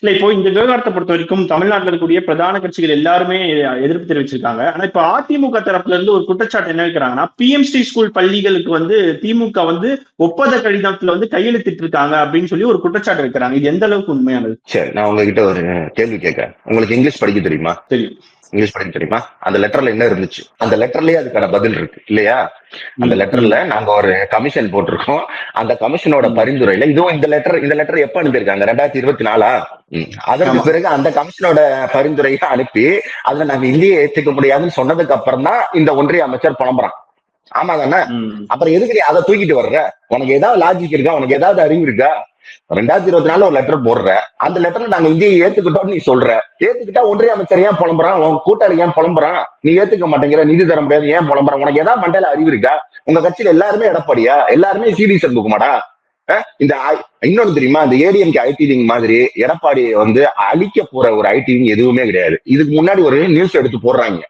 இல்ல இப்போ இந்த விவகாரத்தை பொறுத்த வரைக்கும் தமிழ்நாட்டில் இருக்கக்கூடிய பிரதான கட்சிகள் எல்லாருமே எதிர்ப்பு தெரிவிச்சிருக்காங்க. ஆனா இப்ப அதிமுக தரப்புல இருந்து ஒரு குற்றச்சாட்டு என்ன வைக்கிறாங்கன்னா, பிஎம்ஸ்டி ஸ்கூல் பள்ளிகளுக்கு வந்து திமுக வந்து ஒப்பந்த கடிதத்துல வந்து கையெழுத்திட்டு இருக்காங்க அப்படின்னு சொல்லி ஒரு குற்றச்சாட்டு வைக்கிறாங்க. இது எந்த அளவுக்கு உண்மையானது? சரி, நான் உங்ககிட்ட ஒரு கேள்வி கேட்கிறேன். உங்களுக்கு இங்கிலீஷ் படிக்க தெரியுமா? தெரியும். இங்கிலீஷ் படிக்க தெரியுமா? அந்த லெட்டர்ல என்ன இருந்துச்சு? அந்த லெட்டர்லயே அதுக்கான பதில் இருக்கு இல்லையா? அந்த லெட்டர்ல நாங்க ஒரு கமிஷன் போட்டிருக்கோம். அந்த கமிஷனோட பரிந்துரையில இதுவும் இந்த லெட்டர் எப்ப அனுப்பியிருக்காங்க? 2024 அதற்கு பிறகு அந்த கமிஷனோட பரிந்துரையை அனுப்பி அதுல நாங்க இந்தியை ஏற்றுக்க முடியாதுன்னு சொன்னதுக்கு அப்புறம் தான் இந்த ஒன்றிய அமைச்சர் புலம்புறான். ஆமா தானே? அப்புறம் எதுக்கு நீ அதை தூக்கிட்டு வர்ற? உனக்கு ஏதாவது லாஜிக் இருக்கா? உனக்கு ஏதாவது அறிவு இருக்கா? 2024 ஒரு லெட்டர் போடுற, அந்த லெட்டர்ல நாங்க இந்தியை ஏத்துக்கிட்டோம்னு நீ சொல்ற. ஏத்துக்கிட்டா ஒன்றிய அமைச்சர் ஏன் புலம்புறான்? உன் கூட்டாளி ஏன் புலம்புறான்? நீ ஏத்துக்க மாட்டேங்கிற, நிதி தர முடியாது ஏன் புலம்புறான்? உனக்கு ஏதாவது மண்டையில அறிவு இருக்கா? உங்க கட்சியில எல்லாருமே எடப்பாடியா? எல்லாருமே சிடி சண்முகமாடா? இந்த இன்னொன்னு தெரியுமா? இந்த ஏடிஎம்கே ஐடி விங் மாதிரி எடப்பாடி வந்து அழிக்க போற ஒரு ஐடி விங் எதுவுமே கிடையாது. இதுக்கு முன்னாடி ஒரு நியூஸ் எடுத்து போடுறாங்க.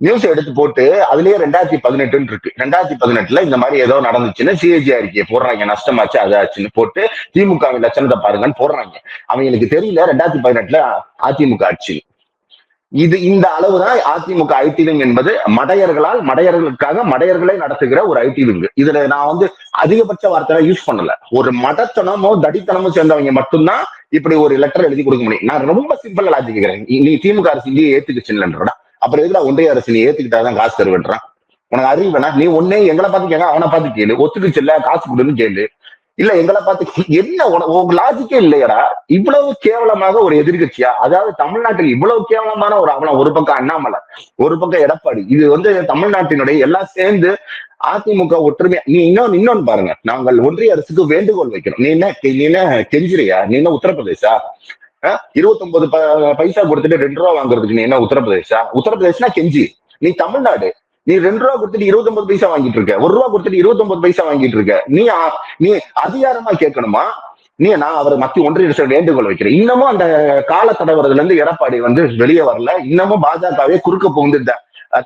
நியூஸ் எடுத்து போட்டு அதுலயே 2018 இருக்கு. 2018 இந்த மாதிரி ஏதோ நடந்துச்சுன்னு சிஏஜி அறிக்கையை போடுறாங்க. நஷ்டமாச்சு அதாச்சுன்னு போட்டு திமுகவின் லட்சணத்தை பாருங்கன்னு போடுறாங்க. அவங்களுக்கு தெரியல 2018 அதிமுக ஆட்சி. இந்த அளவுதான் அதிமுக ஐடி விங் என்பது மடையர்களுக்காக மடையர்களை நடத்துகிற ஒரு ஐடி விங். இதுல நான் வந்து அதிகபட்ச வார்த்தை யூஸ் பண்ணல. ஒரு மடத்தனமோ தடித்தனமோ சேர்ந்தவங்க மட்டும்தான் இப்படி ஒரு லெட்டர் எழுதி கொடுக்க முடியும். நான் ரொம்ப சிம்பிளா லாஜிக் கேட்கிறேன். நீ திமுக அரசு இந்தியை ஏத்துக்குச்சுன்றா, அப்புறம் எதுல ஒன்றிய அரசு நீ ஏத்துக்கிட்டாதான் காசு தருவேன்றான்? உனக்கு அறிவு வேணா? நீ ஒன்னே எங்களை பார்த்து கேட்க, அவனை பார்த்து கேளு. ஒத்துக்குச்சு இல்ல காசு கொடுன்னு கேளு. இல்ல எங்களை பார்த்து என்ன உங்க லாஜிக்கே இல்லையடா. இவ்வளவு கேவலமாக ஒரு எதிர்கட்சியா? அதாவது தமிழ்நாட்டில் இவ்வளவு கேவலமான ஒரு அவலம். ஒரு பக்கம் அண்ணாமலை, ஒரு பக்கம் எடப்பாடி. இது வந்து தமிழ்நாட்டினுடைய எல்லாம் சேர்ந்து அதிமுக ஒற்றுமையா. நீ இன்னொன்னு பாருங்க, நாங்கள் ஒன்றிய அரசுக்கு வேண்டுகோள் வைக்கிறோம். நீ என்ன கெஞ்சிரியா? நீ என்ன உத்தரப்பிரதேசா? 29 பைசா கொடுத்துட்டு 2 ரூபா வாங்குறதுக்கு நீ என்ன உத்தரப்பிரதேசா? உத்தரப்பிரதேசனா கெஞ்சி. நீ தமிழ்நாடு. நீ 2 ரூபா கொடுத்துட்டு 29 பைசா வாங்கிட்டு இருக்க. 1 ரூபா கொடுத்துட்டு 29 பைசா வாங்கிட்டு இருக்க. நீ அதிகாரமா கேட்கணுமா? நான் அவர் மத்திய ஒன்றிய அரசு வேண்டுகோள் வைக்கிறேன். இன்னமும் அந்த கால தடவரதுல இருந்து எடப்பாடி வந்து வெளியே வரல. இன்னமும் பாஜகவே குறுக்க புகுந்து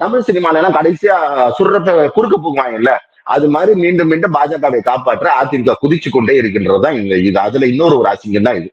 தமிழ் சினிமால எல்லாம் கடைசியா சுடுறப்ப குறுக்க புகுவாங்க இல்ல, அது மாதிரி மீண்டும் மீண்டும் பாஜகவை காப்பாற்ற அதிமுக குதிச்சு கொண்டே இருக்கின்றதுதான் இது. அதுல இன்னொரு அசிங்கம் தான் இது.